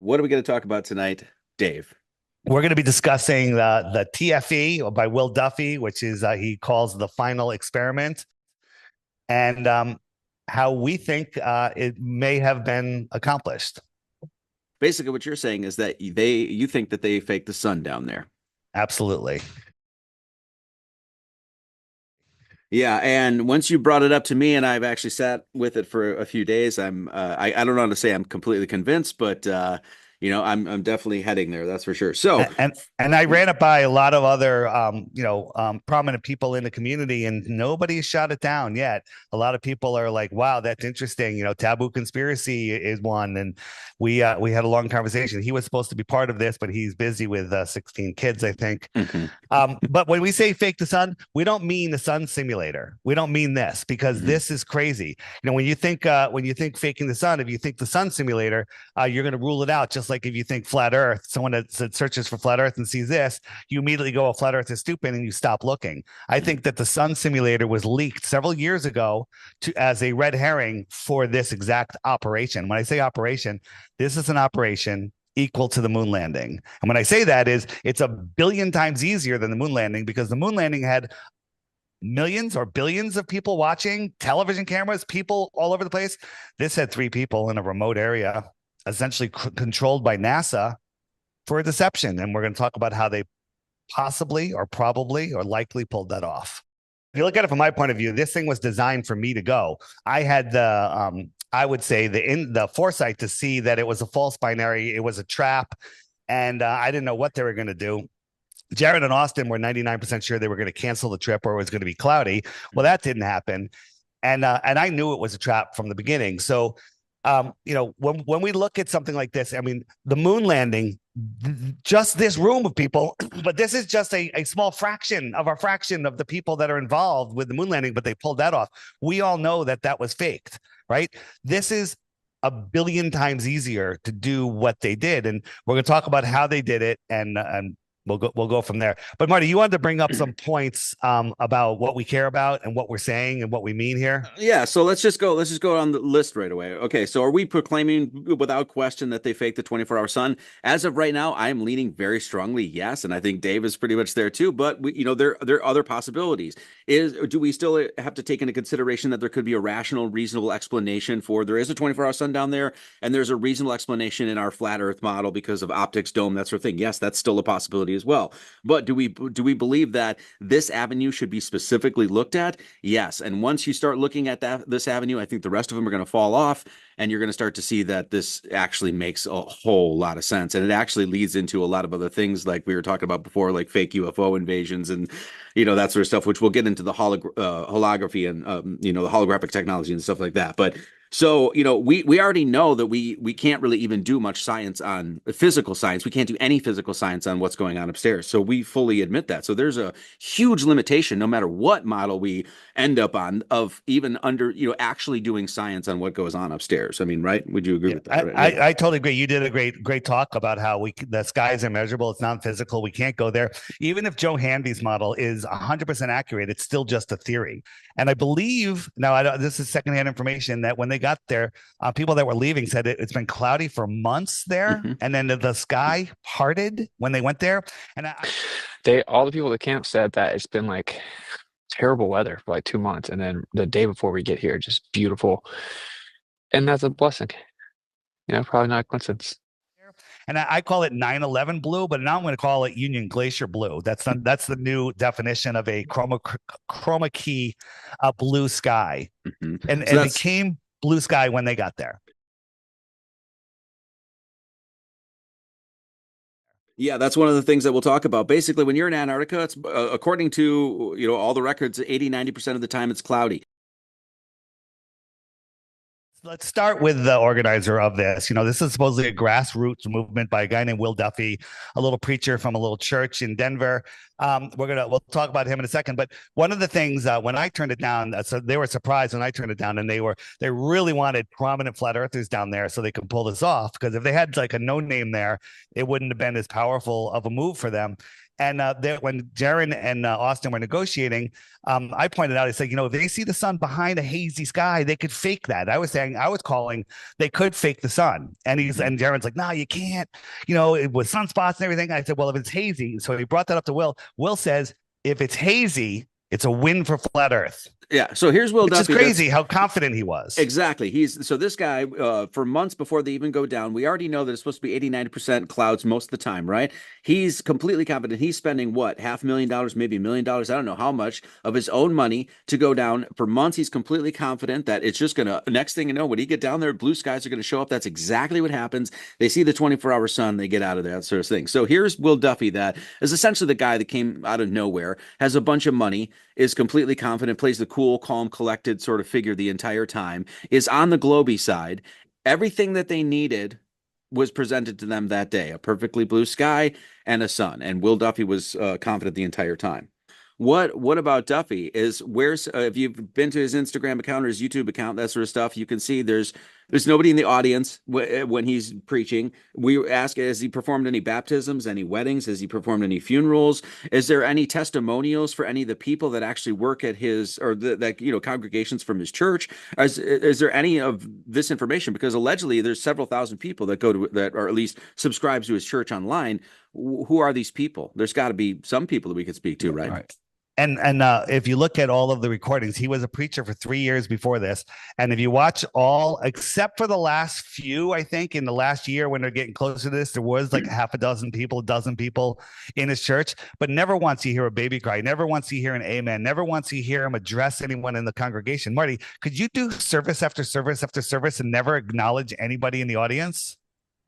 What are we going to talk about tonight, Dave? We're going to be discussing the TFE by Will Duffy, which is he calls the final experiment, and how we think it may have been accomplished. Basically, what you're saying is that you think that they faked the sun down there. Absolutely. Yeah, and once you brought it up to me, and I've actually sat with it for a few days, I don't know how to say I'm completely convinced, but I'm definitely heading there. That's for sure. So, And I ran it by a lot of other prominent people in the community, and nobody shot it down yet. A lot of people are like, "Wow, that's interesting." Taboo conspiracy is one, and we had a long conversation. He was supposed to be part of this, but he's busy with 16 kids, I think. mhm, But when we say fake the sun, we don't mean the sun simulator. We don't mean this because mhm. this is crazy. When you think faking the sun, if you think the sun simulator, you're going to rule it out. Just like if you think flat Earth, someone that searches for flat Earth and sees this, you immediately go, "Oh, flat Earth is stupid," and you stop looking. I think that the sun simulator was leaked several years ago as a red herring for this exact operation. When I say operation, this is an operation equal to the moon landing. And when I say that is it's a billion times easier than the moon landing because the moon landing had millions or billions of people watching, television cameras, people all over the place. This had three people in a remote area, essentially controlled by NASA for a deception. And we're going to talk about how they possibly or probably or likely pulled that off. If you look at it from my point of view, this thing was designed for me to go. I had I would say the foresight to see that it was a false binary, it was a trap, and I didn't know what they were going to do. Jared and Austin were 99% sure they were going to cancel the trip or it was going to be cloudy. Well, that didn't happen, and I knew it was a trap from the beginning. So, when we look at something like this, I mean, the moon landing, just this room of people, but this is just a small fraction of the people that are involved with the moon landing, but they pulled that off. We all know that that was faked, right? This is a billion times easier to do what they did. And we're going to talk about how they did it and we'll go from there. But Marty, you wanted to bring up some points about what we care about and what we're saying and what we mean here. Yeah, so let's just go on the list right away. Okay, so are we proclaiming without question that they faked the 24-hour sun? As of right now, I am leaning very strongly yes, and I think Dave is pretty much there too. But there are other possibilities. Do we still have to take into consideration that there could be a rational, reasonable explanation for there is a 24-hour sun down there, and there's a reasonable explanation in our flat Earth model because of optics, dome, that sort of thing? Yes, that's still a possibility as well. But do we believe that this avenue should be specifically looked at? Yes, and once you start looking at this avenue, I think the rest of them are going to fall off, and you're going to start to see that this actually makes a whole lot of sense, and it actually leads into a lot of other things like we were talking about before, like fake UFO invasions and that sort of stuff, which we'll get into the holography and the holographic technology and stuff like that. But so, we already know that we can't really even do much science on physical science. We can't do any physical science on what's going on upstairs. So we fully admit that. So there's a huge limitation, no matter what model we end up on, of even under, actually doing science on what goes on upstairs. I mean, right? Would you agree Yeah, with that? Right? I totally agree. You did a great talk about how the sky is immeasurable. It's non-physical. We can't go there. Even if Joe Handy's model is 100% accurate, it's still just a theory. And I believe now, this is secondhand information that when they got there, people that were leaving said it's been cloudy for months there, Mhm. and then the sky parted when they went there. And All the people at the camp said that it's been like terrible weather for like 2 months, and then the day before we get here, just beautiful. And that's a blessing. Probably not a coincidence. I call it 9/11 blue, but now I'm going to call it Union Glacier blue. That's the new definition of a chroma key blue sky, Mhm. and So it that's became blue sky when they got there. Yeah, that's one of the things that we'll talk about. Basically, when you're in Antarctica, it's according to all the records, 80-90% of the time it's cloudy. Let's start with the organizer of this. This is supposedly a grassroots movement by a guy named Will Duffy, a little preacher from a little church in Denver. We'll talk about him in a second. But one of the things when I turned it down, so they were surprised when I turned it down, and they really wanted prominent flat earthers down there so they could pull this off. Because if they had like a no name there, it wouldn't have been as powerful of a move for them. And when Jaron and Austin were negotiating, I pointed out, it's like, if they see the sun behind a hazy sky, they could fake that. I was calling, they could fake the sun. And and Jaron's like, no, you can't, it was sunspots and everything. I said, well, if it's hazy. So he brought that up to Will. Will says, if it's hazy, it's a win for flat Earth. Yeah. So here's Will Duffy. It's crazy how confident he was. Exactly. So this guy, for months before they even go down, we already know that it's supposed to be 80-90% clouds most of the time, right? He's completely confident. He's spending what, $500,000, maybe $1 million, I don't know how much of his own money to go down for months. He's completely confident that it's just going to, next thing you know, when he get down there, blue skies are going to show up. That's exactly what happens. They see the 24-hour sun, they get out of there, that sort of thing. So here's Will Duffy, that is essentially the guy that came out of nowhere, has a bunch of money, is completely confident, plays the cool, calm, collected sort of figure the entire time, is on the Globy side. Everything that they needed was presented to them that day, a perfectly blue sky and a sun. And Will Duffy was confident the entire time. What about Duffy is if you've been to his Instagram account or his YouTube account, that sort of stuff, you can see there's nobody in the audience when he's preaching. We ask, has he performed any baptisms, any weddings? Has he performed any funerals? Is there any testimonials for any of the people that actually work at his, or congregations from his church? Is there any of this information? Because allegedly there's several thousand people that go to that, or at least subscribe to his church online. Who are these people? There's got to be some people that we could speak to, right? Right. And if you look at all of the recordings, he was a preacher for 3 years before this. And if you watch all, except for the last few, I think in the last year when they're getting closer to this, there was like a dozen people in his church. But never once you hear a baby cry. Never once you hear an amen. Never once you hear him address anyone in the congregation. Marty, could you do service after service after service and never acknowledge anybody in the audience?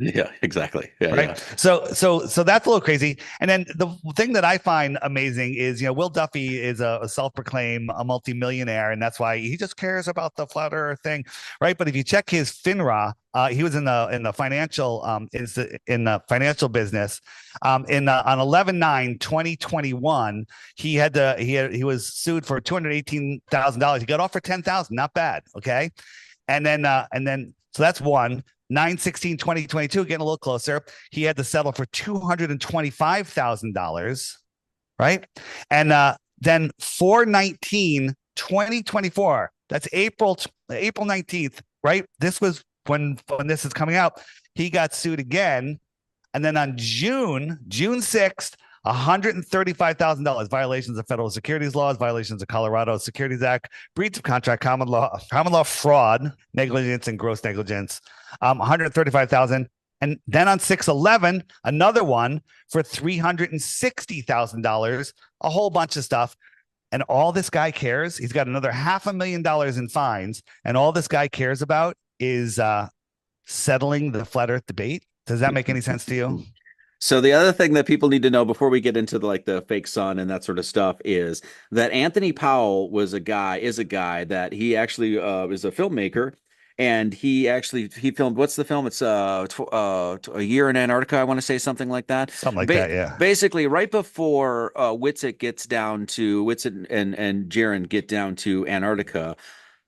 Yeah, exactly. Yeah, right. Yeah. So that's a little crazy. And then the thing that I find amazing is, Will Duffy is a self-proclaimed a multimillionaire, and that's why he just cares about the flat earth thing, right? But if you check his FINRA, he was in the financial business. On 11/9/2021, he was sued for $218,000. He got off for $10,000, not bad. Okay, and then so that's one. 9/16/2022, getting a little closer, he had to settle for $225,000, right? And then 4/19/2024, that's April 19th, right? This was when this is coming out. He got sued again, and then on June 6th, $135,000, violations of federal securities laws, violations of Colorado Securities Act, breach of contract, common law fraud, negligence, and gross negligence. $135,000. And then on 6/11, another one for $360,000, a whole bunch of stuff. And all this guy cares, he's got another $500,000 in fines, and all this guy cares about is settling the flat earth debate. Does that make any sense to you? So the other thing that people need to know before we get into the fake sun and that sort of stuff is that Anthony Powell is a guy that he actually is a filmmaker, and he filmed, what's the film? It's A Year in Antarctica, I want to say, something like that. Something like that, yeah. Basically, right before Whitsitt and Jaron get down to Antarctica,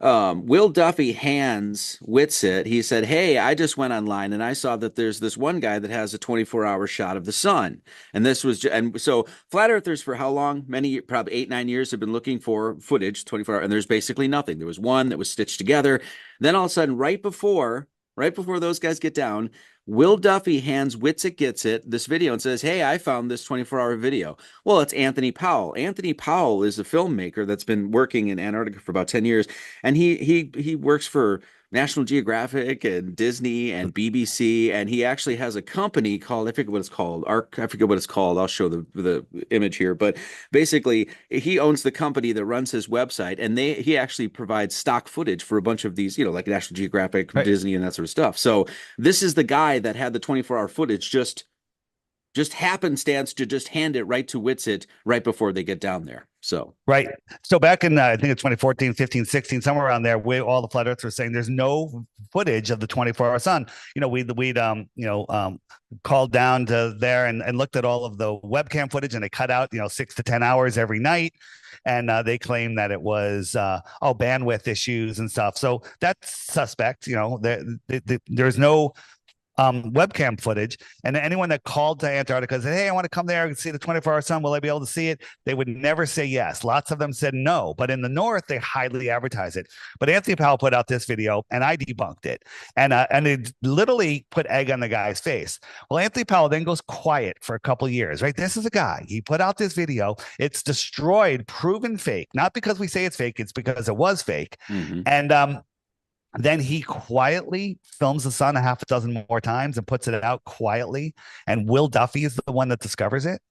Will Duffy hands Whitsitt. He said, "Hey, I just went online and I saw that there's this one guy that has a 24-hour shot of the sun." And this was, and so flat earthers for how long? Probably 8-9 years have been looking for footage, 24 hours, and there's basically nothing. There was one that was stitched together. Then all of a sudden, right before those guys get down, Will Duffy hands Whitsitt Gets It this video and says, "Hey, I found this 24-hour video." Well, it's Anthony Powell. Anthony Powell is a filmmaker that's been working in Antarctica for about 10 years. And he works for National Geographic and Disney and BBC. And he actually has a company called, I forget what it's called. I forget what it's called. I'll show the image here. But basically, he owns the company that runs his website. And he actually provides stock footage for a bunch of these, like National Geographic, right, Disney, and that sort of stuff. So this is the guy that had the 24-hour footage, just happenstance to just hand it right to Whitsitt right before they get down there. So right. So back in I think it's 2014, 15, 16, somewhere around there, all the flat earthers were saying there's no footage of the 24-hour sun. We'd called down to there and looked at all of the webcam footage, and they cut out 6 to 10 hours every night, and they claimed that it was bandwidth issues and stuff. So that's suspect. There's no webcam footage, and anyone that called to Antarctica said, "Hey, I want to come there and see the 24-hour sun. Will I be able to see it?" They would never say yes. Lots of them said no. But in the north, they highly advertise it. But Anthony Powell put out this video, and I debunked it, and it literally put egg on the guy's face. Well, Anthony Powell then goes quiet for a couple of years. Right? This is a guy. He put out this video. It's destroyed, proven fake. Not because we say it's fake. It's because it was fake. And then he quietly films the sun a half a dozen more times and puts it out quietly. And Will Duffy is the one that discovers it.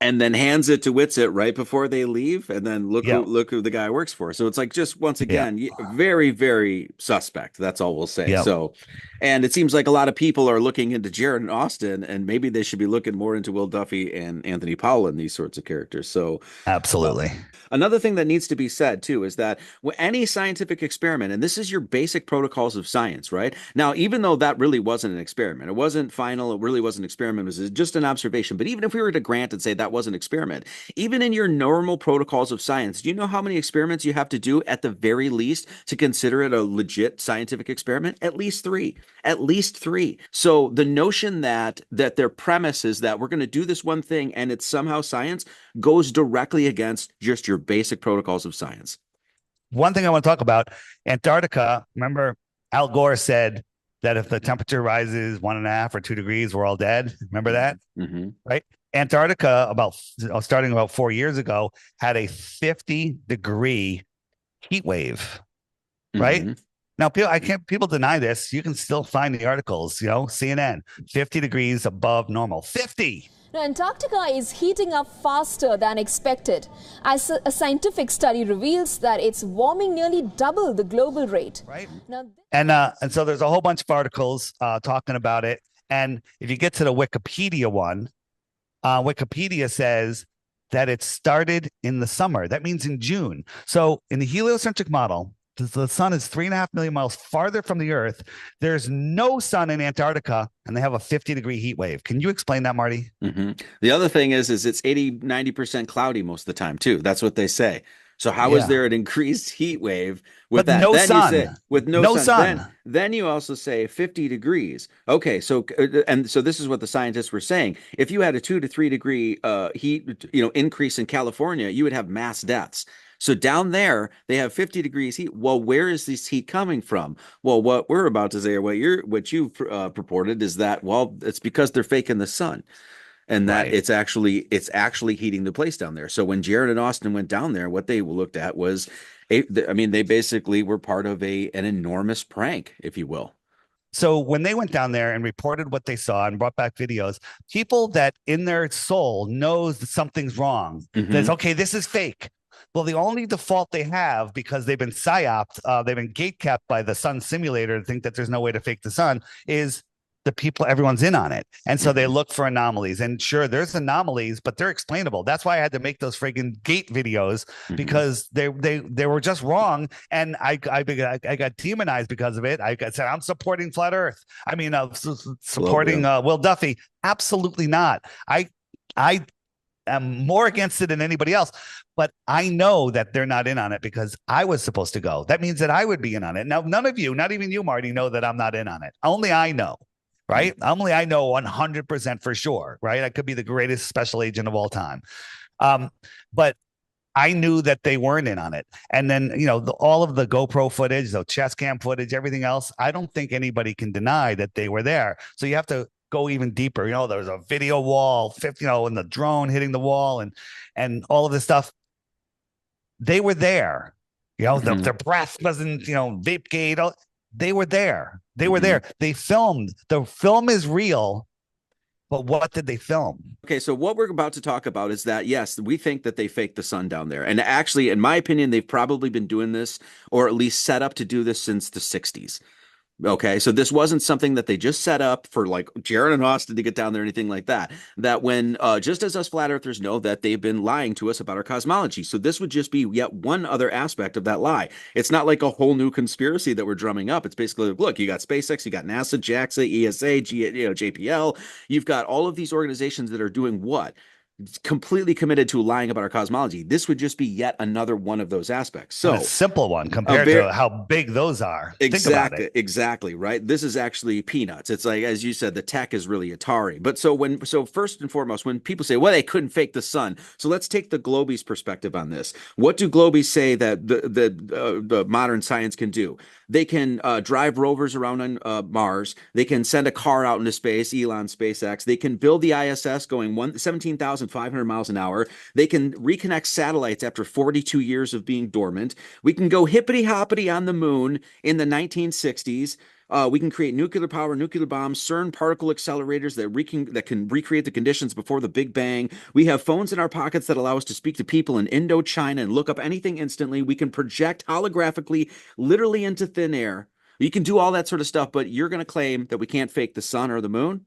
And then hands it to Witsit right before they leave. And then look who the guy works for. So it's like, just once again, very, very suspect. That's all we'll say. So, and it seems like a lot of people are looking into Jared and Austin, and maybe they should be looking more into Will Duffy and Anthony Powell and these sorts of characters. So absolutely. Another thing that needs to be said too is that any scientific experiment, and this is your basic protocols of science, right? Now, even though that really wasn't an experiment, it wasn't final, it really wasn't an experiment, it was just an observation. But even if we were to grant and say that was an experiment, even in your normal protocols of science, do you know how many experiments you have to do at the very least to consider it a legit scientific experiment? At least three. At least three. So the notion that their premise is that we're going to do this one thing and it's somehow science goes directly against just your basic protocols of science. One thing I want to talk about, Antarctica. Remember, Al Gore said that if the temperature rises 1.5 or 2 degrees, we're all dead. Remember that? Right? Antarctica, starting about 4 years ago, had a 50-degree heat wave. Right? Now, people deny this. You can still find the articles, CNN, 50 degrees above normal. 50. Now, Antarctica is heating up faster than expected, as a scientific study reveals that it's warming nearly double the global rate. Right. Now, and so there's a whole bunch of articles talking about it. And if you get to the Wikipedia one, Wikipedia says that it started in the summer. That means in June. So in the heliocentric model, the sun is 3.5 million miles farther from the Earth. There's no sun in Antarctica, and they have a 50-degree heat wave. Can you explain that, Marty? The other thing is it's 80-90% cloudy most of the time, too. That's what they say. So how is there an increased heat wave with that? No then sun. You say, with no sun. Then you also say 50 degrees. Okay, so this is what the scientists were saying. If you had a 2 to 3 degree heat, increase in California, you would have mass deaths. So down there, they have 50 degrees heat. Well, where is this heat coming from? Well, what we're about to say, or what you've purported is that, well, it's because they're faking the sun, and that it's actually heating the place down there. So when Jared and Austin went down there, what they looked at was, they basically were part of an enormous prank, if you will. So when they went down there and reported what they saw and brought back videos, people that in their soul knows that something's wrong, that's okay, this is fake. Well, the only default they have, because they've been psyoped, they've been gatekept by the sun simulator to think that there's no way to fake the sun, is everyone's in on it. And so they look for anomalies. And sure, there's anomalies, but they're explainable. That's why I had to make those friggin' gate videos, because they were just wrong. And I got demonized because of it. I said, I'm supporting flat Earth. Supporting Will Duffy. Absolutely not. I am more against it than anybody else, but I know that they're not in on it because I was supposed to go. That means that I would be in on it. Now, none of you, not even you, Marty, know that I'm not in on it. Only I know, right? Only I know 100% for sure, right? I could be the greatest special agent of all time. But I knew that they weren't in on it. And then, all of the GoPro footage, the chest cam footage, everything else, I don't think anybody can deny that they were there. So you have to go even deeper. There was a video wall, and the drone hitting the wall and all of this stuff. They were there. Their breath wasn't, vape gate. They were there. They were there. They filmed. The film is real. But what did they film? Okay, so what we're about to talk about is that, yes, we think that they faked the sun down there. And actually, in my opinion, they've probably been doing this, or at least set up to do this, since the 60s. Okay, so this wasn't something that they just set up for like Jared and Austin to get down there or anything like that. That when, just as us flat earthers know that they've been lying to us about our cosmology. So this would just be yet one other aspect of that lie. It's not like a whole new conspiracy that we're drumming up. It's basically, look, you got SpaceX, you got NASA, JAXA, ESA, JPL. You've got all of these organizations that are doing what? completely committed to lying about our cosmology. This would just be yet another one of those aspects. So a simple one compared to how big those are. Think about it. Exactly, right? This is actually peanuts. It's like, as you said, the tech is really Atari. But so first and foremost, when people say, well, they couldn't fake the sun. So let's take the Globies perspective on this. What do Globies say that the modern science can do? They can drive rovers around on Mars. They can send a car out into space, Elon, SpaceX. They can build the ISS going 17,500 miles an hour. They can reconnect satellites after 42 years of being dormant. We can go hippity hoppity on the moon in the 1960s. We can create nuclear power, nuclear bombs, CERN particle accelerators that can recreate the conditions before the Big Bang. We have phones in our pockets that allow us to speak to people in Indochina and look up anything instantly. We can project holographically, literally into thin air. You can do all that sort of stuff, but you're going to claim that we can't fake the sun or the moon?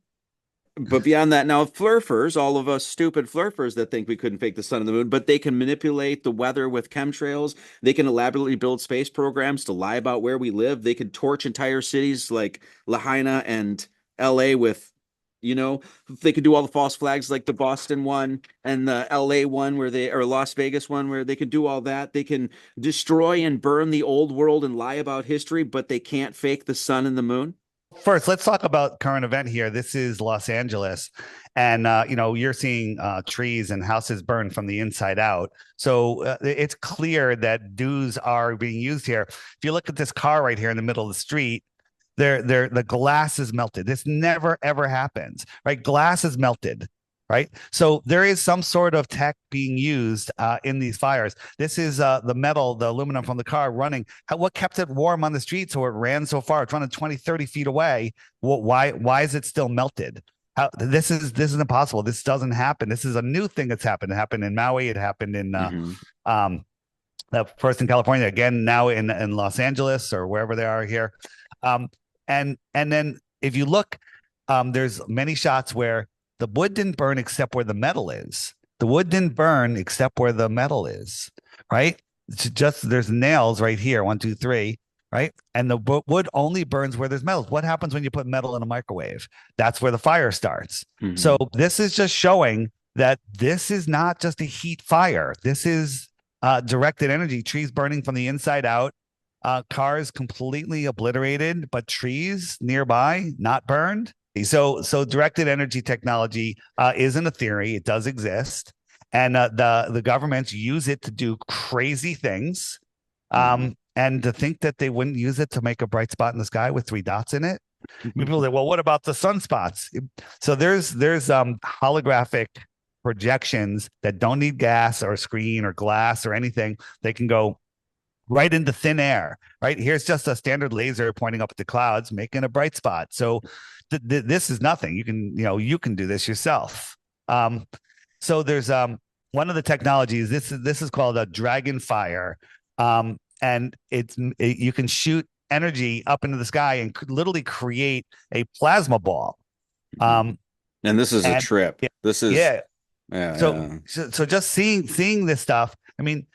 But beyond that, now flurfers, all of us stupid flurfers that think we couldn't fake the sun and the moon, but they can manipulate the weather with chemtrails. They can elaborately build space programs to lie about where we live. They could torch entire cities like Lahaina and LA with, they could do all the false flags like the Boston one and the LA one or Las Vegas one where they could do all that. They can destroy and burn the old world and lie about history, but they can't fake the sun and the moon. First, let's talk about current event here. This is Los Angeles, and you're seeing trees and houses burned from the inside out. So it's clear that dues are being used here. If you look at this car right here in the middle of the street, the glass is melted. This never ever happens, right? Glass is melted. Right. So there is some sort of tech being used in these fires. This is the metal, the aluminum from the car running. What kept it warm on the street so it ran so far? It's running 20, 30 feet away. Why is it still melted? This is impossible. This doesn't happen. This is a new thing that's happened. It happened in Maui. It happened in first in California, again now in Los Angeles or wherever they are here. And then if you look, there's many shots where the wood didn't burn except where the metal is. The wood didn't burn except where the metal is, right? It's just there's nails right here, 1, 2, 3, right? And the wood only burns where there's metals. What happens when you put metal in a microwave? That's where the fire starts. Mm-hmm. So this is just showing that this is not just a heat fire. This is directed energy, trees burning from the inside out, cars completely obliterated, but trees nearby not burned. So directed energy technology isn't a theory. It does exist. And the governments use it to do crazy things. And to think that they wouldn't use it to make a bright spot in the sky with 3 dots in it. People say, well, what about the sunspots? So there's holographic projections that don't need gas or screen or glass or anything. They can go right into thin air, right? Here's just a standard laser pointing up at the clouds, making a bright spot. So this is nothing. You can do this yourself. So there's one of the technologies. This is called a dragon fire, and you can shoot energy up into the sky and literally create a plasma ball. And this is a trip. This is So just seeing this stuff. I mean,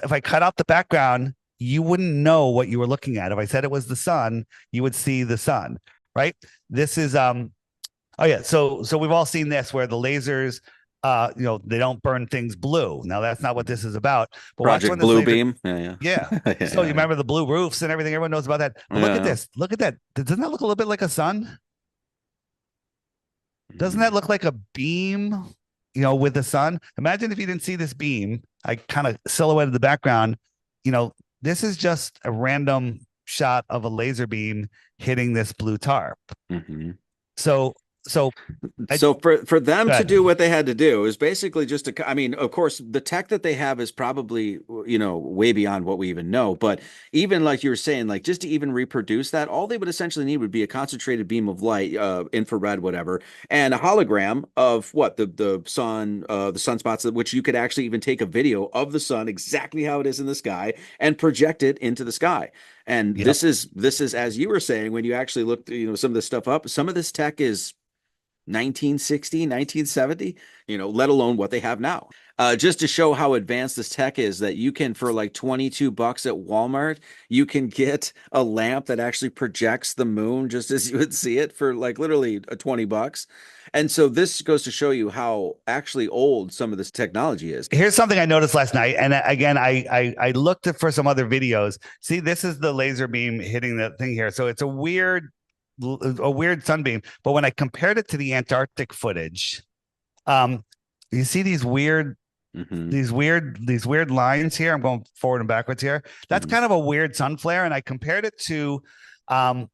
if I cut out the background, you wouldn't know what you were looking at. If I said it was the sun, you would see the sun. Right. This is So we've all seen this where the lasers, they don't burn things blue. Now that's not what this is about. But Project Blue Beam. Yeah. So you remember the blue roofs and everything. Everyone knows about that. But look at this. Look at that. Doesn't that look a little bit like a sun? Doesn't that look like a beam? With the sun. Imagine if you didn't see this beam. I kind of silhouetted the background. This is just a random shot of a laser beam hitting this blue tarp. Mm-hmm. So for them to do what they had to do is basically just of course, the tech that they have is probably, way beyond what we even know. But even like you were saying, like just to even reproduce that, all they would essentially need would be a concentrated beam of light, infrared, whatever, and a hologram of what the sun, the sunspots, which you could actually even take a video of the sun exactly how it is in the sky and project it into the sky. And this is, as you were saying, when you actually looked, some of this stuff up, some of this tech is 1960, 1970, let alone what they have now. Just to show how advanced this tech is, that you can, for like $22 at Walmart, you can get a lamp that actually projects the moon just as you would see it for like literally $20. And so this goes to show you how actually old some of this technology is. Here's something I noticed last night. And again, I looked for some other videos. See, this is the laser beam hitting the thing here. So it's a weird sunbeam. But when I compared it to the Antarctic footage, you see these weird lines here. I'm going forward and backwards here. That's kind of a weird sun flare. And I compared it to the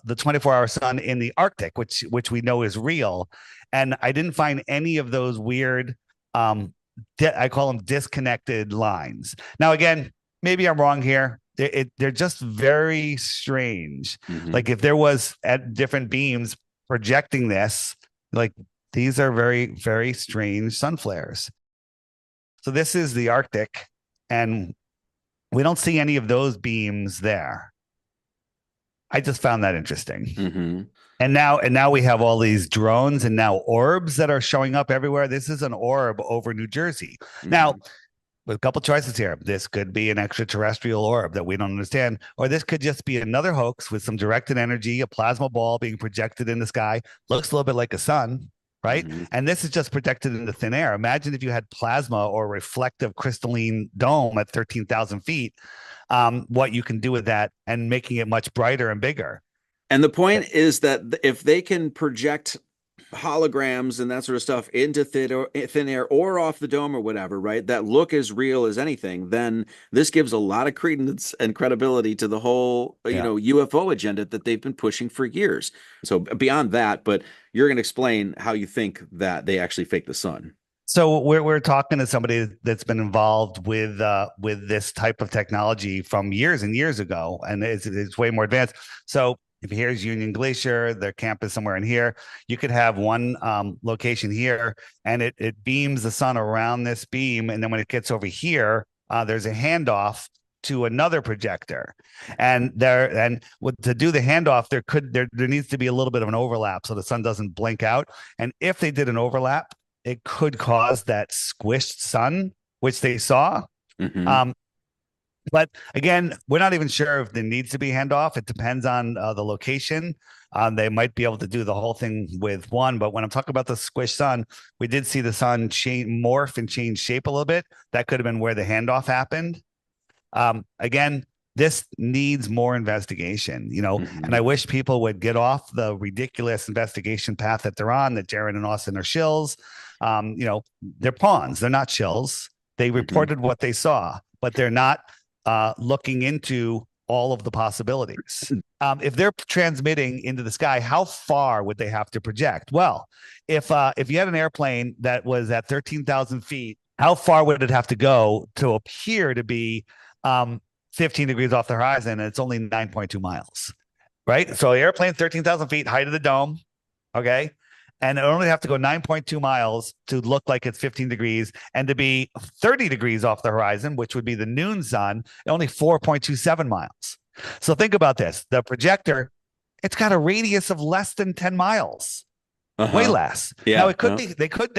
24-hour sun in the Arctic, which we know is real. And I didn't find any of those weird, I call them disconnected lines. Now, again, maybe I'm wrong here. They're just very strange. Like if there was at different beams projecting this, like these are very, very strange sun flares. So this is the Arctic, and we don't see any of those beams there. I just found that interesting. And now we have all these drones and now orbs that are showing up everywhere. This is an orb over New Jersey. Now, with a couple choices here. This could be an extraterrestrial orb that we don't understand, or this could just be another hoax with some directed energy, a plasma ball being projected in the sky. Looks a little bit like a sun, right? And this is just projected into thin air. Imagine if you had plasma or reflective crystalline dome at 13,000 feet, what you can do with that and making it much brighter and bigger. And the point is that if they can project holograms and that sort of stuff into thin air or off the dome or whatever, right, that look as real as anything, then this gives a lot of credence and credibility to the whole UFO agenda that they've been pushing for years. So beyond that, but you're going to explain how you think that they actually fake the sun. So we're talking to somebody that's been involved with this type of technology from years and years ago, and it's way more advanced. So if here's Union Glacier, their camp is somewhere in here. You could have one location here, and it beams the sun around this beam, and then when it gets over here, there's a handoff to another projector, and to do the handoff, there needs to be a little bit of an overlap so the sun doesn't blink out. And if they did an overlap, it could cause that squished sun, which they saw. But again, we're not even sure if there needs to be handoff. It depends on the location. They might be able to do the whole thing with one. But when I'm talking about the squished sun, we did see the sun morph and change shape a little bit. That could have been where the handoff happened. Again, this needs more investigation, and I wish people would get off the ridiculous investigation path that they're on, that Jaron and Austin are shills. They're pawns. They're not shills. They reported what they saw, but they're not looking into all of the possibilities. If they're transmitting into the sky, how far would they have to project? Well, if you had an airplane that was at 13,000 feet, how far would it have to go to appear to be 15 degrees off the horizon? And it's only 9.2 miles, right? So airplane 13,000 feet, height of the dome, okay? And it only have to go 9.2 miles to look like it's 15 degrees, and to be 30 degrees off the horizon, which would be the noon sun, only 4.27 miles. So think about this. The projector, it's got a radius of less than 10 miles, way less. Now it could be, they could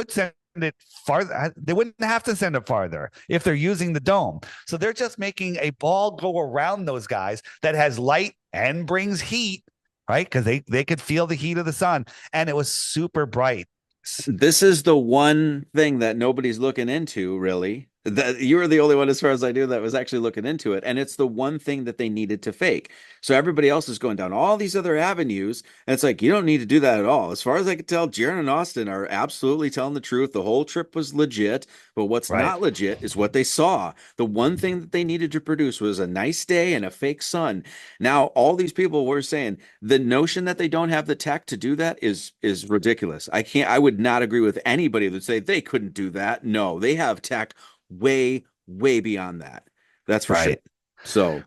send it farther. They wouldn't have to send it farther if they're using the dome. So they're just making a ball go around those guys that has light and brings heat, right? Because they could feel the heat of the sun, and it was super bright. This is the one thing that nobody's looking into, really. That you were the only one, as far as I knew, that was actually looking into it. And it's the one thing that they needed to fake. So everybody else is going down all these other avenues. And it's like, you don't need to do that at all. As far as I can tell, Jaron and Austin are absolutely telling the truth. The whole trip was legit. But what's not legit is what they saw. The one thing that they needed to produce was a nice day and a fake sun. Now, all these people were saying the notion that they don't have the tech to do that is ridiculous. I would not agree with anybody that say they couldn't do that. No, they have tech way beyond that. That's for sure.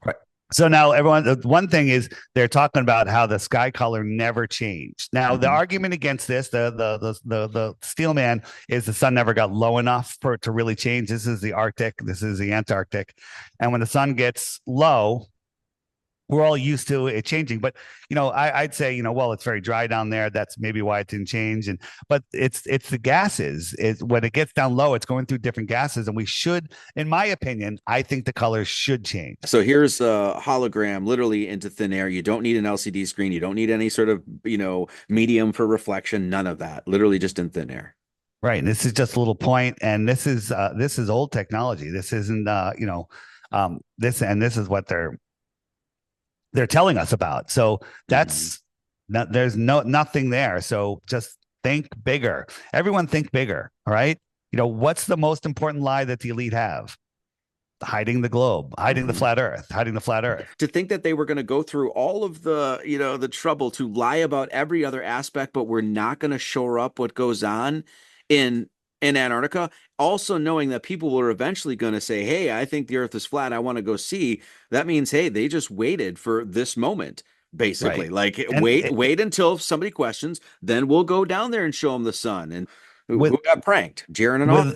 So now everyone, one thing is they're talking about how the sky color never changed. Now the argument against this, the steel man, is the sun never got low enough for it to really change. This is the Arctic, this is the Antarctic, and when the sun gets low, we're all used to it changing. But I'd say, well, it's very dry down there. That's maybe why it didn't change. But it's the gases. When it gets down low, it's going through different gases, and we should, in my opinion, I think the colors should change. So here's a hologram literally into thin air. You don't need an LCD screen. You don't need any sort of medium for reflection. None of that. Literally just in thin air. Right. And this is just a little point, and this is old technology. This isn't this is what they're telling us about. So that's there's nothing there. So just think bigger. Everyone think bigger. All right. What's the most important lie that the elite have? Hiding the globe, hiding the flat earth, hiding the flat earth. To think that they were going to go through all of the, the trouble to lie about every other aspect, but we're not going to shore up what goes on in Antarctica, also knowing that people were eventually going to say, hey, I think the earth is flat, I want to go see. That means, hey, they just waited for this moment, basically. Right. Like, wait until somebody questions, then we'll go down there and show them the sun. And who got pranked? Jaron and all.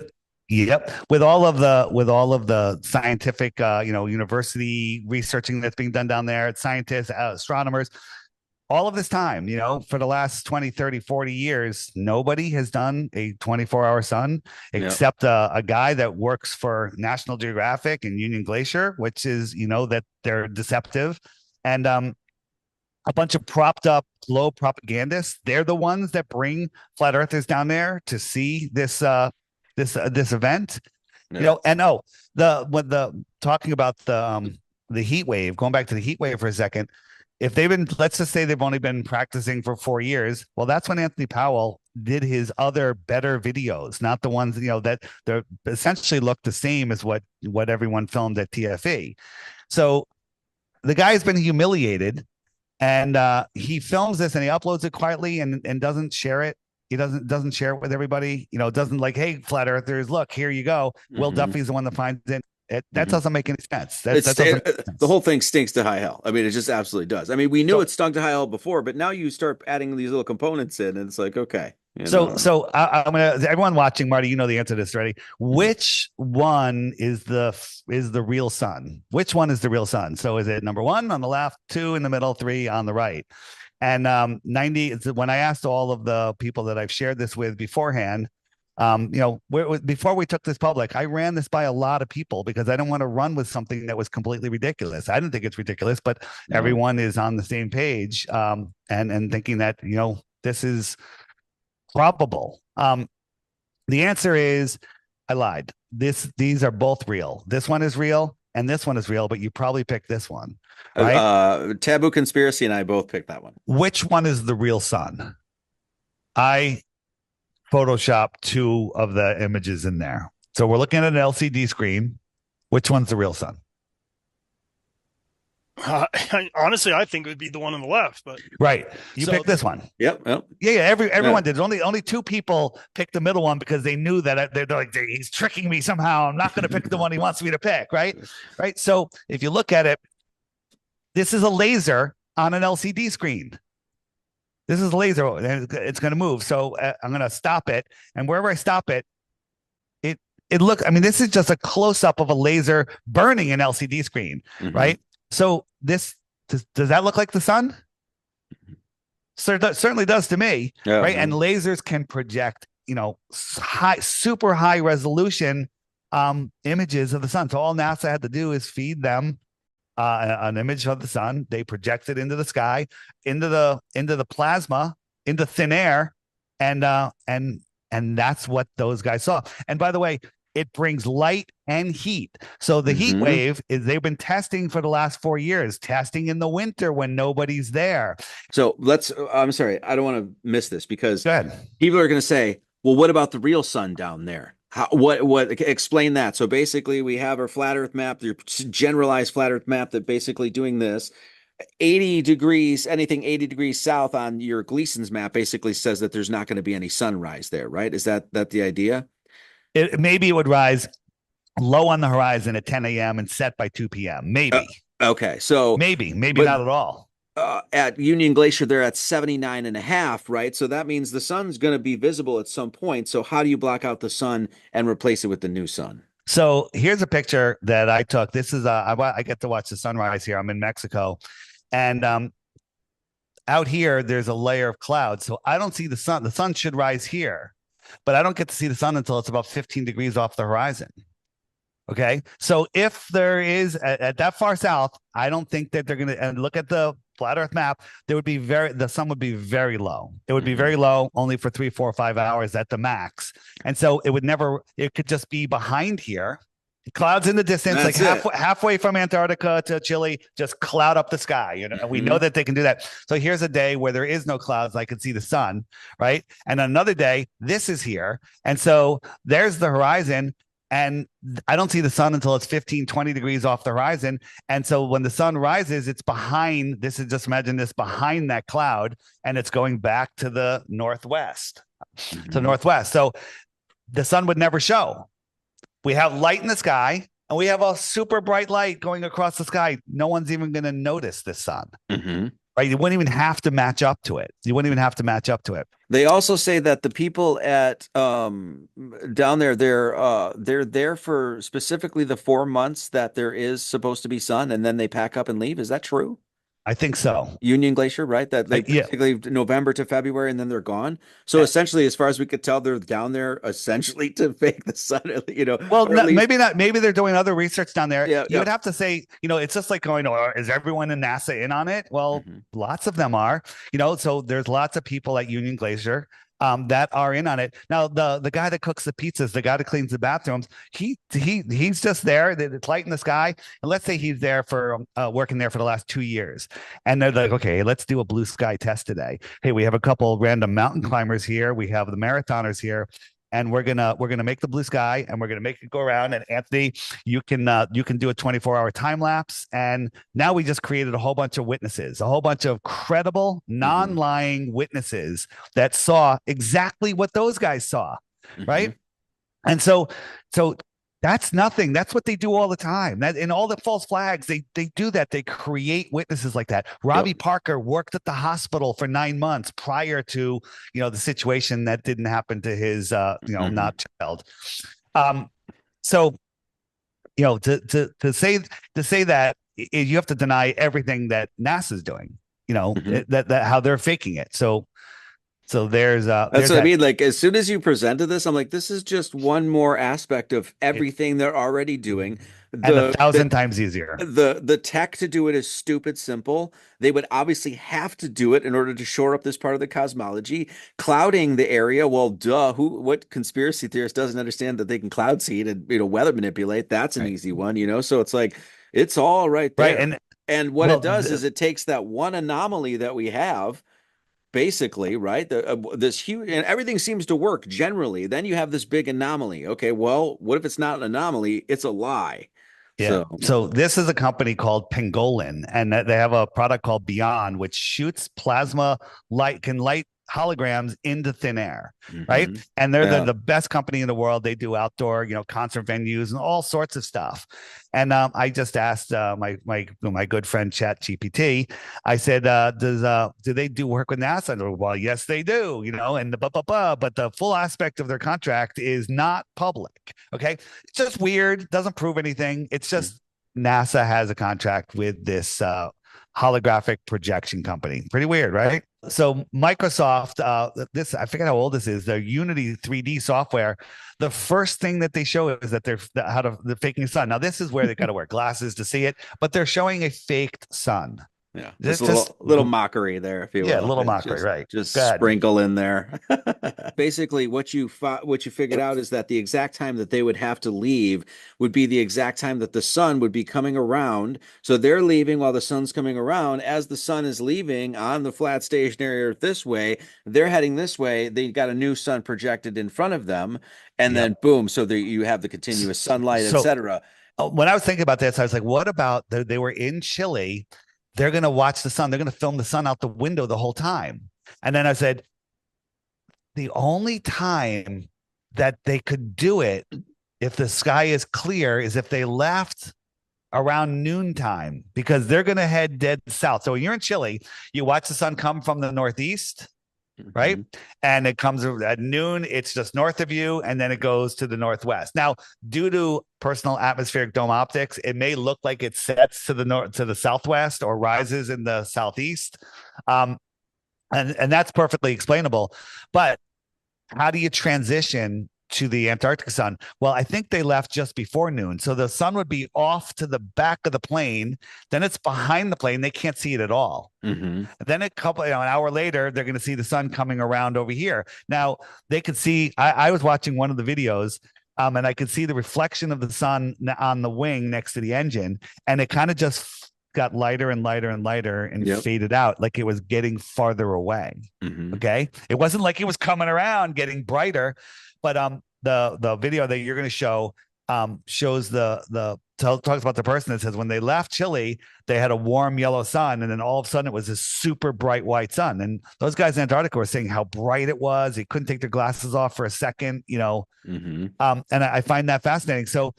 Yep. With all of the scientific, university researching that's being done down there, scientists, astronomers, all of this time, for the last 20, 30, 40 years, nobody has done a 24-hour sun except a guy that works for National Geographic and Union Glacier, which is, that they're deceptive. And a bunch of propped up glow propagandists. They're the ones that bring flat earthers down there to see this event. Talking about the heat wave, going back to the heat wave for a second. If let's just say they've only been practicing for 4 years, well, that's when Anthony Powell did his other better videos, not the ones, that they're essentially look the same as what everyone filmed at TFE. So the guy's been humiliated, and he films this and he uploads it quietly and doesn't share it. He doesn't share it with everybody, doesn't like, hey, flat earthers, look, here you go. Will Duffy's the one that finds it. That doesn't make any sense. The whole thing stinks to high hell. I mean, it just absolutely does. I mean, we knew it stunk to high hell before, but now you start adding these little components in, and it's like, okay. So I'm gonna, everyone watching, Marty, the answer to this already. Which one is the real sun? Which one is the real sun? So is it number 1 on the left, 2 in the middle, 3 on the right? And 90. When I asked all of the people that I've shared this with beforehand. Before we took this public, I ran this by a lot of people because I don't want to run with something that was completely ridiculous. I didn't think it's ridiculous, but everyone is on the same page, and thinking that, this is probable. The answer is, I lied. These are both real. This one is real and this one is real, but you probably picked this one, right? Taboo Conspiracy and I both picked that one. Which one is the real sun? I Photoshop 2 of the images in there. So we're looking at an LCD screen. Which one's the real sun? Honestly, I think it would be the one on the left, but right. You picked this one. Yep. Yeah. Everyone did. Only 2 people picked the middle one because they knew that they're like, he's tricking me somehow. I'm not going to pick the one he wants me to pick. Right. So if you look at it, this is a laser on an LCD screen. This is a laser, and it's going to move. So I'm going to stop it. And wherever I stop it, it looks, I mean, this is just a close up of a laser burning an LCD screen, right? So does that look like the sun? Certainly does to me, right? And lasers can project, super high resolution images of the sun. So all NASA had to do is feed them an image of the sun. They project it into the sky, into the plasma, into thin air, and that's what those guys saw. And by the way, it brings light and heat. So the heat wave is, they've been testing for the last 4 years, testing in the winter when nobody's there. So I'm sorry, I don't want to miss this because people are going to say, well, what about the real sun down there? What explain that? So basically we have our flat earth map, your generalized flat earth map that basically doing this 80 degrees, anything 80 degrees south on your Gleason's map basically says that there's not going to be any sunrise there, right? Is that the idea? Maybe it would rise low on the horizon at 10 a.m. and set by 2 p.m. Maybe. Okay. So maybe not at all. At Union Glacier, they're at 79.5, right? So that means the sun's going to be visible at some point. So how do you block out the sun and replace it with the new sun? So here's a picture that I took. This is I get to watch the sunrise here. I'm in Mexico, And out here, there's a layer of clouds. So I don't see the sun. The sun should rise here, but I don't get to see the sun until it's about 15 degrees off the horizon. Okay. So if there is at that far south, I don't think that they're going to, and look at the flat earth map, the sun would be very low. It would be very low only for 3, 4, 5 hours at the max. And so it could just be behind here. Clouds in the distance, That's like halfway from Antarctica to Chile, just cloud up the sky. You know, we know that they can do that. So here's a day where there is no clouds. I can see the sun, right? And another day, this is here. And so there's the horizon. And I don't see the sun until it's 15, 20 degrees off the horizon. And so when the sun rises, it's behind, just imagine this behind that cloud, and it's going back to the northwest, to northwest. So the sun would never show. We have light in the sky, and we have a super bright light going across the sky. No one's even going to notice the sun. Right? You wouldn't even have to match up to it. They also say that the people at down there, they're there for specifically the 4 months that there is supposed to be sun, and then they pack up and leave. Is that true? I think so. Union Glacier, right? That they basically November to February, and then they're gone. So essentially, as far as we could tell, they're down there essentially to fake the sun. You know, well, maybe not. Maybe they're doing other research down there. Yeah, you would have to say, you know, it's just like going, oh, is everyone in NASA in on it? Well, lots of them are. You know, so there's lots of people at Union Glacier that are in on it. Now, the guy that cooks the pizzas, the guy that cleans the bathrooms, he's just there. It's light in the sky. And let's say he's there for working there for the last 2 years. And they're like, okay, let's do a blue sky test today. Hey, we have a couple random mountain climbers here. We have the marathoners here. And we're gonna make the blue sky, and we're gonna make it go around. And Anthony, you can do a 24-hour time lapse. And now we just created a whole bunch of witnesses, a whole bunch of credible, non-lying witnesses that saw exactly what those guys saw, right? And so that's nothing. That's what they do all the time. That in all the false flags, they do that. They create witnesses like that. Robbie Parker worked at the hospital for 9 months prior to, you know, the situation that didn't happen to his, not child. So, you know, to say that you have to deny everything that NASA's doing. You know, that how they're faking it. So that's what I mean. Like, as soon as you presented this, I'm like, this is just one more aspect of everything they're already doing. And 1,000 times easier. The tech to do it is stupid simple. They would obviously have to do it in order to shore up this part of the cosmology. Clouding the area, well, duh. What conspiracy theorist doesn't understand that they can cloud seed and, you know, weather manipulate? That's an easy one, you know. So it's like, it's all right there. Right. And what it does is it takes that one anomaly that we have, basically, right? This huge, and everything seems to work generally. Then you have this big anomaly. Okay, well, what if it's not an anomaly? It's a lie. Yeah. So this is a company called Pangolin, and they have a product called Beyond, which shoots plasma light, can light holograms into thin air, right? And they're the best company in the world. They do outdoor, you know, concert venues and all sorts of stuff. And I just asked my good friend ChatGPT. I said, do they do work with NASA? And well, yes, they do. You know, and but the full aspect of their contract is not public. Okay, it's just weird. Doesn't prove anything. It's just NASA has a contract with this holographic projection company. Pretty weird, right? So Microsoft, I forget how old this is, their Unity 3D software, the first thing that they show is that they're faking a sun. Now, this is where they got to wear glasses to see it, but they're showing a faked sun. Yeah, just a little mockery there, if you will. Yeah, a little mockery, right? Just sprinkle in there. Basically, what you figured out is that the exact time that they would have to leave would be the exact time that the sun would be coming around. So they're leaving while the sun's coming around. As the sun is leaving on the flat stationary Earth this way, they're heading this way. They got a new sun projected in front of them, and then boom. So you have the continuous sunlight, etc. When I was thinking about this, I was like, what about they were in Chile? They're going to watch the sun. They're going to film the sun out the window the whole time. And then I said, the only time that they could do it if the sky is clear is if they left around noontime, because they're going to head dead south. So when you're in Chile, you watch the sun come from the northeast, right? And it comes at noon, it's just north of you, and then it goes to the northwest. Now, due to personal atmospheric dome optics, it may look like it sets to the north, to the southwest, or rises in the southeast. And that's perfectly explainable. But how do you transition to the Antarctic sun? Well, I think they left just before noon. So the sun would be off to the back of the plane. Then it's behind the plane. They can't see it at all. Then an hour later, they're going to see the sun coming around over here. Now they could see, I was watching one of the videos, and I could see the reflection of the sun on the wing next to the engine. And it kind of just got lighter and lighter and lighter and faded out, like it was getting farther away. Okay. It wasn't like it was coming around getting brighter. But the video that you're going to show shows talks about the person that says when they left Chile, they had a warm yellow sun, and then all of a sudden it was this super bright white sun. And those guys in Antarctica were saying how bright it was. They couldn't take their glasses off for a second, and I find that fascinating. So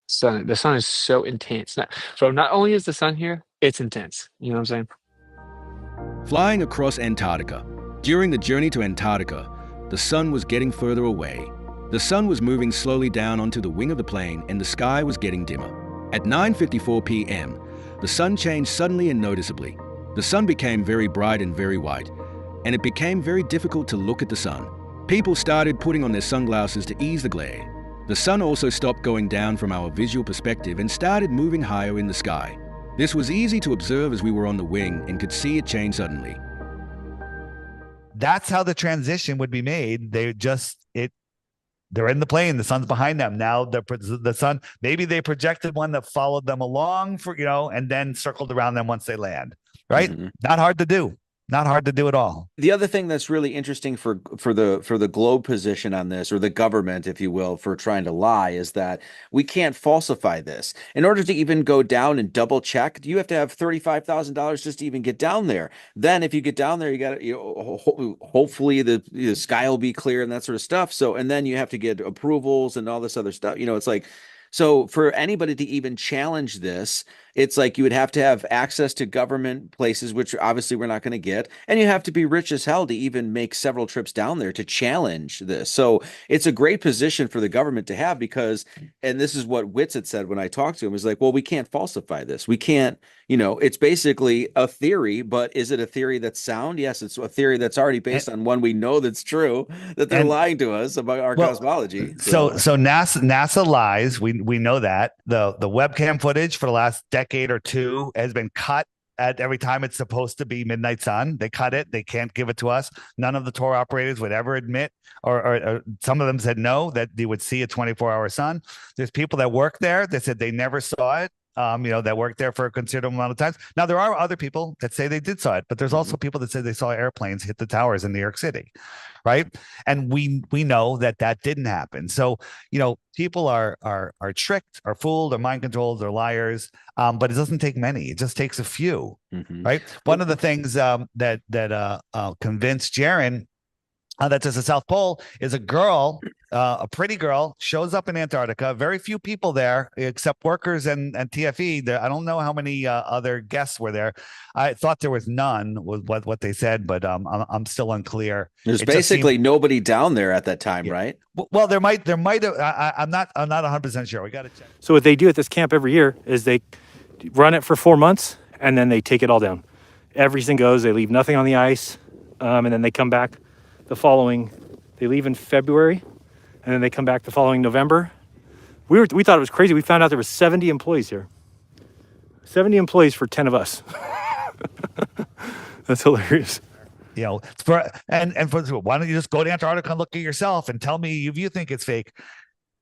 the sun is so intense. So not only is the sun here, it's intense. You know what I'm saying? Flying across Antarctica. During the journey to Antarctica, the sun was getting further away. The sun was moving slowly down onto the wing of the plane, and the sky was getting dimmer. At 9:54 p.m., the sun changed suddenly and noticeably. The sun became very bright and very white, and it became very difficult to look at the sun. People started putting on their sunglasses to ease the glare. The sun also stopped going down from our visual perspective and started moving higher in the sky. This was easy to observe as we were on the wing and could see it change suddenly. That's how the transition would be made. They're in the plane. The sun's behind them. Now the sun, maybe they projected one that followed them along and then circled around them once they land, right? Not hard to do. Not hard to do at all. The other thing that's really interesting for the globe position on this, or the government, if you will, for trying to lie, is that we can't falsify this. In order to even go down and double check, you have to have $35,000 just to even get down there. Then if you get down there, you got to, hopefully the sky will be clear and that sort of stuff. So, and then you have to get approvals and all this other stuff. It's like, so for anybody to even challenge this, it's like you would have to have access to government places, which obviously we're not going to get. And you have to be rich as hell to even make several trips down there to challenge this. So it's a great position for the government to have because, and this is what Witz had said when I talked to him, is like, well, we can't falsify this. We can't, it's basically a theory, but is it a theory that's sound? Yes, it's a theory that's already based on one we know that's true, that they're lying to us about our cosmology. So NASA lies. We know that. The webcam footage for the last decade or two has been cut at every time it's supposed to be midnight sun. They cut it. They can't give it to us. None of the tour operators would ever admit, or some of them said no, that they would see a 24-hour sun. There's people that work there that said they never saw it. That worked there for a considerable amount of time. Now, there are other people that say they did saw it, but there's also people that say they saw airplanes hit the towers in New York City, right? And we know that didn't happen. So, people are tricked, are fooled, are mind controlled, they're liars. But it doesn't take many. It just takes a few, right? One of the things that convinced Jaron that's at the South Pole is a girl, a pretty girl, shows up in Antarctica. Very few people there except workers and TFE. I don't know how many other guests were there. I thought there was none, was what they said, but I'm still unclear. There's basically nobody down there at that time, right? Well, there might have. I'm not 100% sure. We got to check. So what they do at this camp every year is they run it for 4 months and then they take it all down. Everything goes. They leave nothing on the ice, and then they come back. They leave in February, and then they come back the following November. We thought it was crazy. We found out there was 70 employees here. 70 employees for 10 of us. That's hilarious. Why don't you just go to Antarctica and look at yourself and tell me if you think it's fake?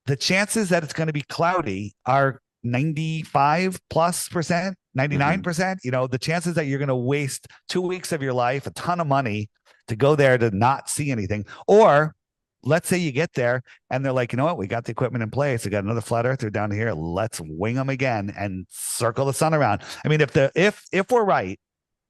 The chances that it's going to be cloudy are 95+%, 99%. The chances that you're going to waste 2 weeks of your life, a ton of money, to go there to not see anything. Or let's say you get there and they're like, you know what, we got the equipment in place. We got another flat earther down here. Let's wing them again and circle the sun around. I mean, if we're right,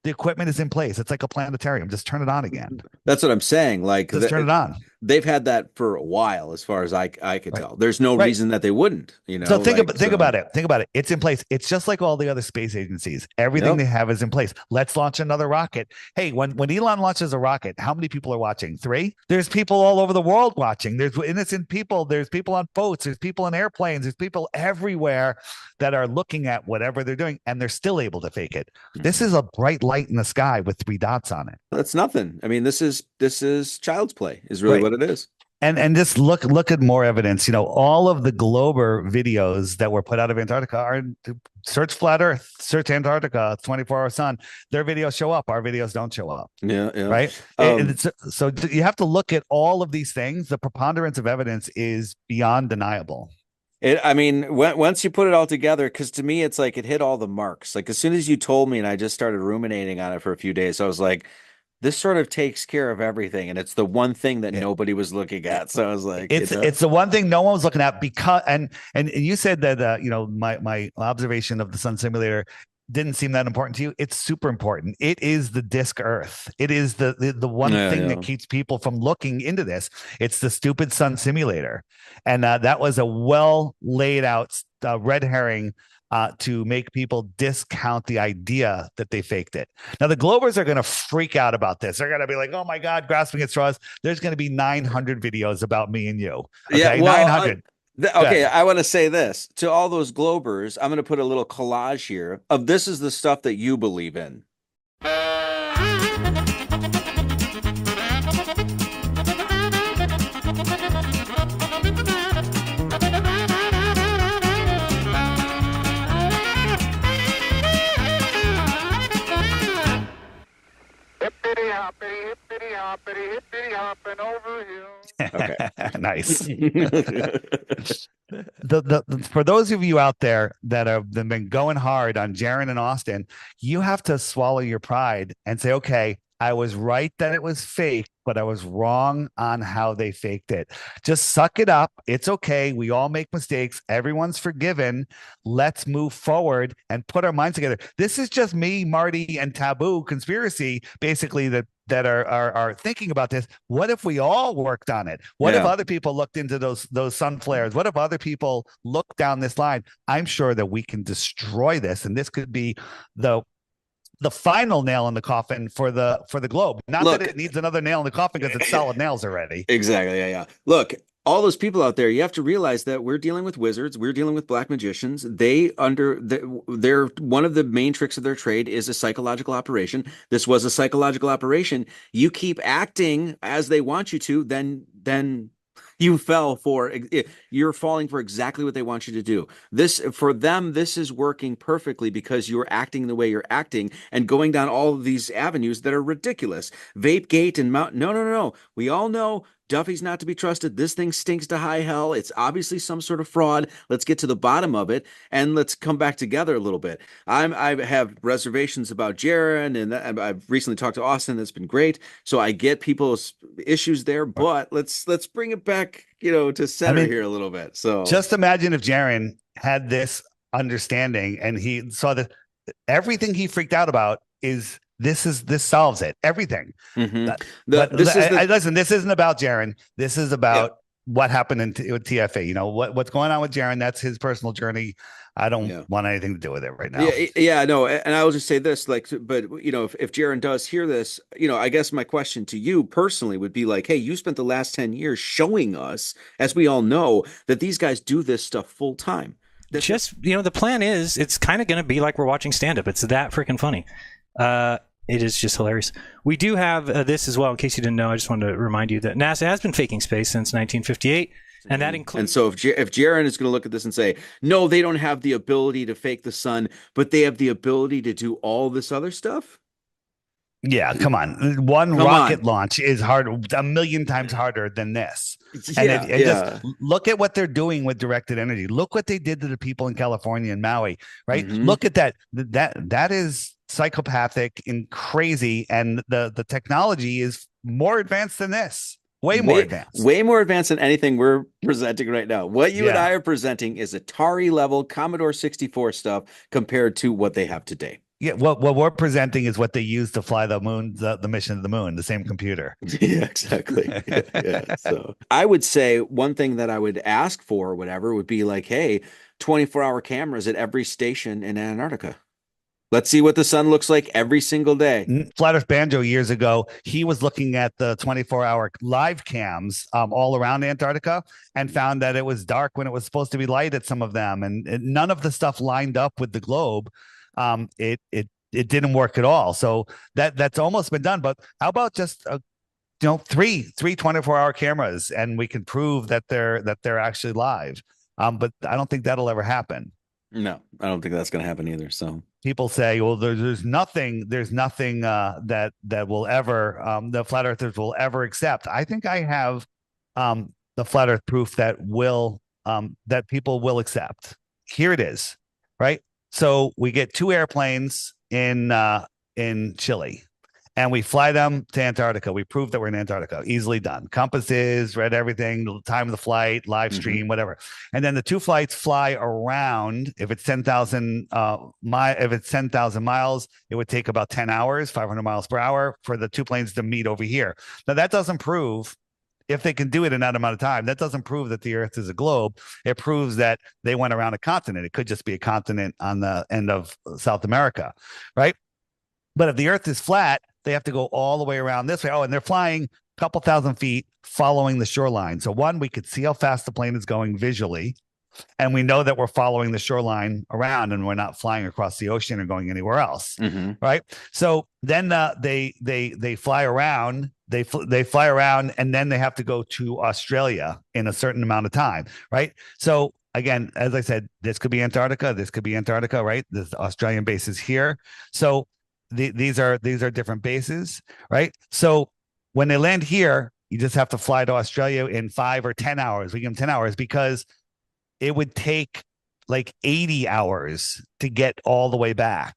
the equipment is in place. It's like a planetarium. Just turn it on again. That's what I'm saying. Like, just turn it on. they've had that for a while, as far as I could Right. tell. There's no Right. reason that they wouldn't, you know. So think like, about it. Think about it. It's in place. It's just like all the other space agencies. Everything Yep. they have is in place. Let's launch another rocket. Hey, when Elon launches a rocket, how many people are watching? 3? There's people all over the world watching. There's innocent people. There's people on boats. There's people in airplanes. There's people everywhere that are looking at whatever they're doing, and they're still able to fake it. This is a bright light in the sky with 3 dots on it. That's nothing. I mean, this is child's play, is really Right. what it is. And just look at more evidence. All of the Glober videos that were put out of Antarctica are search flat Earth, search Antarctica, 24-hour sun. Their videos show up. Our videos don't show up. Yeah, yeah. Right. So you have to look at all of these things. The preponderance of evidence is beyond deniable. I mean, once you put it all together, because to me, it's like it hit all the marks. Like as soon as you told me, and I just started ruminating on it for a few days, I was like, this sort of takes care of everything, and it's the one thing that nobody was looking at. So I was like, it's the one thing no one was looking at, because and you said that my observation of the sun simulator didn't seem that important to you. It's super important. It is the disk Earth. It is the one thing that keeps people from looking into this. It's the stupid sun simulator, and that was a well laid out red herring to make people discount the idea that they faked it. Now, the Globers are going to freak out about this. They're going to be like, oh my God, grasping at straws. There's going to be 900 videos about me and you. Okay? Yeah, well, 900. Okay, I want to say this to all those Globers. I'm going to put a little collage here of this is the stuff that you believe in. Hippity hoppity, hippity hopping over hill. Okay. Nice. For those of you out there that have been going hard on Jaron and Austin, you have to swallow your pride and say, okay, I was right that it was fake, but I was wrong on how they faked it. Just suck it up. It's okay. We all make mistakes. Everyone's forgiven. Let's move forward and put our minds together. This is just me, Marty, and Taboo Conspiracy, basically, that are thinking about this. What if we all worked on it? What if other people looked into those sun flares? What if other people look down this line? I'm sure that we can destroy this, and this could be the final nail in the coffin for the globe. Not that it needs another nail in the coffin because it's solid nails already. Exactly. Yeah. Look, all those people out there, you have to realize that we're dealing with wizards. We're dealing with black magicians. They're one of the main tricks of their trade is a psychological operation. This was a psychological operation. You keep acting as they want you to, then you're falling for exactly what they want you to do. This, for them, this is working perfectly because you're acting the way you're acting and going down all of these avenues that are ridiculous. Vapegate and no. We all know Duffy's not to be trusted. This thing stinks to high hell. It's obviously some sort of fraud. Let's get to the bottom of it and let's come back together a little bit. I have reservations about Jaron, and I've recently talked to Austin. That's been great. So I get people's issues there, but let's bring it back, to center here a little bit. So just imagine if Jaron had this understanding and he saw that everything he freaked out about is this solves it. Everything. Mm-hmm. Listen, this isn't about Jaron. This is about what happened with TFE. What's going on with Jaron. That's his personal journey. I don't want anything to do with it right now. No. And I will just say this, but if Jaron does hear this, I guess my question to you personally would be like, hey, you spent the last 10 years showing us, as we all know, that these guys do this stuff full time. The plan is it's kind of going to be like we're watching stand up. It's that freaking funny. It is just hilarious. We do have this as well. In case you didn't know, I just wanted to remind you that NASA has been faking space since 1958. And that includes. And so if Jaron is going to look at this and say, no, they don't have the ability to fake the sun, but they have the ability to do all this other stuff. Yeah, come on. One rocket launch is hard, a million times harder than this. Just look at what they're doing with directed energy. Look what they did to the people in California and Maui, right? Mm-hmm. Look at that. That is psychopathic and crazy, and the technology is more advanced than this. Way more advanced than anything we're presenting right now. What you and I are presenting is Atari level Commodore 64 stuff compared to what they have today. Yeah, what we're presenting is what they use to fly the moon, the mission to the moon, the same computer. Yeah, exactly. Yeah. So I would say one thing that I would ask for, or whatever, would be like, hey, 24-hour cameras at every station in Antarctica. Let's see what the sun looks like every single day. Flat Earth Banjo years ago, he was looking at the 24-hour live cams all around Antarctica and found that it was dark when it was supposed to be light at some of them, and none of the stuff lined up with the globe. It didn't work at all. So that's almost been done. But how about just three 24-hour cameras, and we can prove that they're actually live. But I don't think that'll ever happen. No, I don't think that's going to happen either. So people say, well, there's nothing that will ever the flat earthers will ever accept. I think I have the flat earth proof that people will accept. Here it is, right? So we get 2 airplanes in Chile, and we fly them to Antarctica. We prove that we're in Antarctica. Easily done. Compasses, read everything, the time of the flight, live stream, whatever. And then the 2 flights fly around. If it's 10,000 miles, it would take about 10 hours, 500 miles per hour, for the 2 planes to meet over here. Now that doesn't prove, if they can do it in that amount of time, that doesn't prove that the Earth is a globe. It proves that they went around a continent. It could just be a continent on the end of South America, right? But if the Earth is flat, they have to go all the way around this way. Oh, and they're flying a couple thousand feet following the shoreline. So one, we could see how fast the plane is going visually, and we know that we're following the shoreline around, and we're not flying across the ocean or going anywhere else, right? So then they fly around. They fly around, and then they have to go to Australia in a certain amount of time, right? So again, as I said, this could be Antarctica. This could be Antarctica, right? The Australian base is here. So these are different bases, right? So when they land here, you just have to fly to Australia in 5 or 10 hours. We give them 10 hours because it would take like 80 hours to get all the way back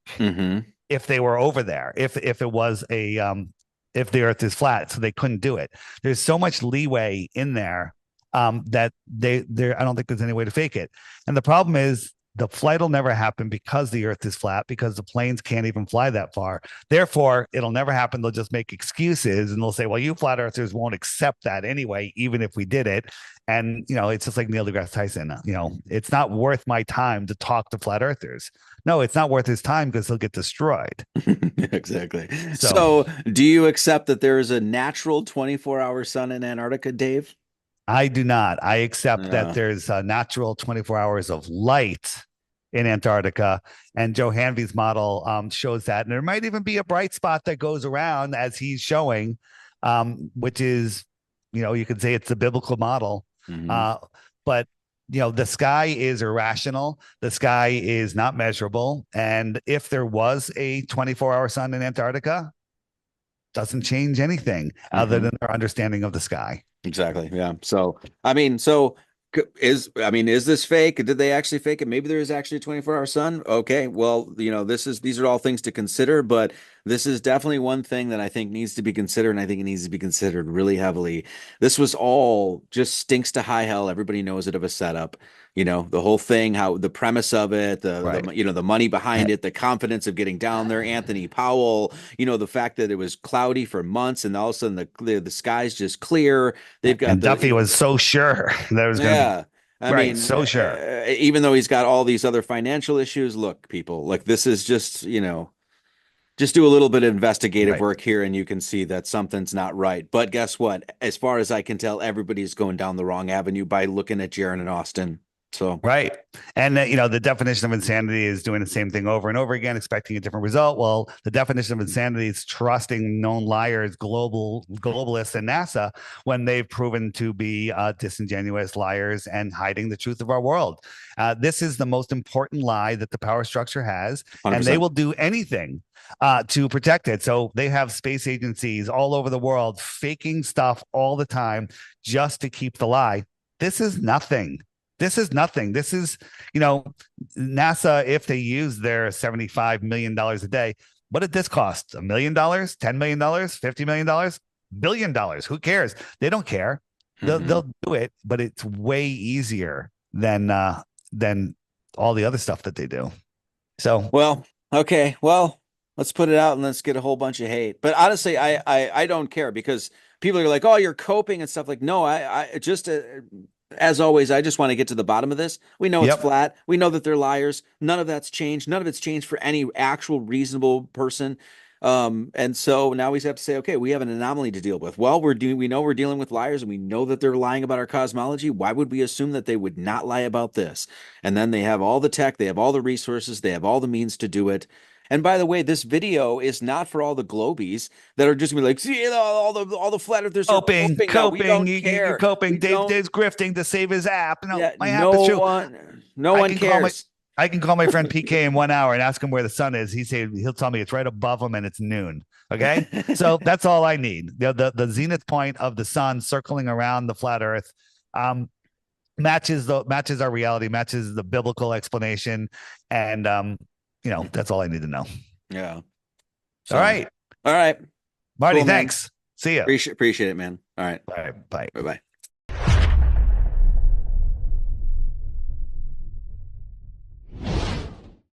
if they were over there. If it was if the Earth is flat, so they couldn't do it. There's so much leeway in there that I don't think there's any way to fake it. And the problem is, the flight will never happen because the Earth is flat, because the planes can't even fly that far. Therefore, it'll never happen. They'll just make excuses, and they'll say, well, you flat earthers won't accept that anyway, even if we did it. And, it's just like Neil deGrasse Tyson. It's not worth my time to talk to flat earthers. No, it's not worth his time because he'll get destroyed. Exactly. So do you accept that there is a natural 24-hour sun in Antarctica, Dave? I do not. I accept that there's a natural 24 hours of light in Antarctica, and Joe Hanvey's model shows that. And there might even be a bright spot that goes around, as he's showing, which is, you could say it's the biblical model. But the sky is irrational. The sky is not measurable. And if there was a 24-hour sun in Antarctica, doesn't change anything other than our understanding of the sky. Exactly. Yeah. So, is this fake? Did they actually fake it? Maybe there is actually a 24-hour sun. Okay. Well, these are all things to consider, but this is definitely one thing that I think needs to be considered. And I think it needs to be considered really heavily. This was all just stinks to high hell. Everybody knows it, of a setup. The whole thing, how the premise of it, the money behind it, the confidence of getting down there, Anthony Powell, the fact that it was cloudy for months and all of a sudden the sky's just clear. They've got Duffy was so sure that was going to so sure. Even though he's got all these other financial issues, look, people, like, this is just, just do a little bit of investigative work here and you can see that something's not right. But guess what? As far as I can tell, everybody's going down the wrong avenue by looking at Jaron and Austin. So right. And the definition of insanity is doing the same thing over and over again, expecting a different result. Well, the definition of insanity is trusting known liars, globalists, and NASA, when they've proven to be disingenuous liars and hiding the truth of our world. This is the most important lie that the power structure has, 100%. And they will do anything to protect it. So they have space agencies all over the world faking stuff all the time just to keep the lie. This is nothing. This is nothing. This is, NASA, if they use their $75 million a day, what did this cost? $1 million, $10 million, $50 million, $1 billion? Who cares? They don't care. They'll do it, but it's way easier than all the other stuff that they do. So, well, Okay, well, let's put it out and let's get a whole bunch of hate. But honestly, I don't care because people are like, "Oh, you're coping and stuff." Like, no, I just as always, I just want to get to the bottom of this. We know it's Yep. flat. We know that they're liars. None of that's changed. None of it's changed for any actual reasonable person. And so now we have to say, okay, we have an anomaly to deal with. Well, we know we're dealing with liars and we know that they're lying about our cosmology. Why would we assume that they would not lie about this? And then they have all the tech, they have all the resources, they have all the means to do it. And by the way, this video is not for all the globies that are just gonna be like, see, all the flat earthers are Coping, coping. No, we don't you're care. coping. We Dave's don't- grifting to save his app. No, yeah, my app is true. no I one can call cares. I can call my friend PK in 1 hour and ask him where the sun is. He'll tell me it's right above him and it's noon. Okay, so that's all I need. The zenith point of the sun circling around the flat Earth matches our reality, matches the biblical explanation, and that's all I need to know. Yeah. All right, All right. Marty. Cool, man. Thanks. See ya. Appreciate it, man. All right. Bye. Bye. Bye-bye.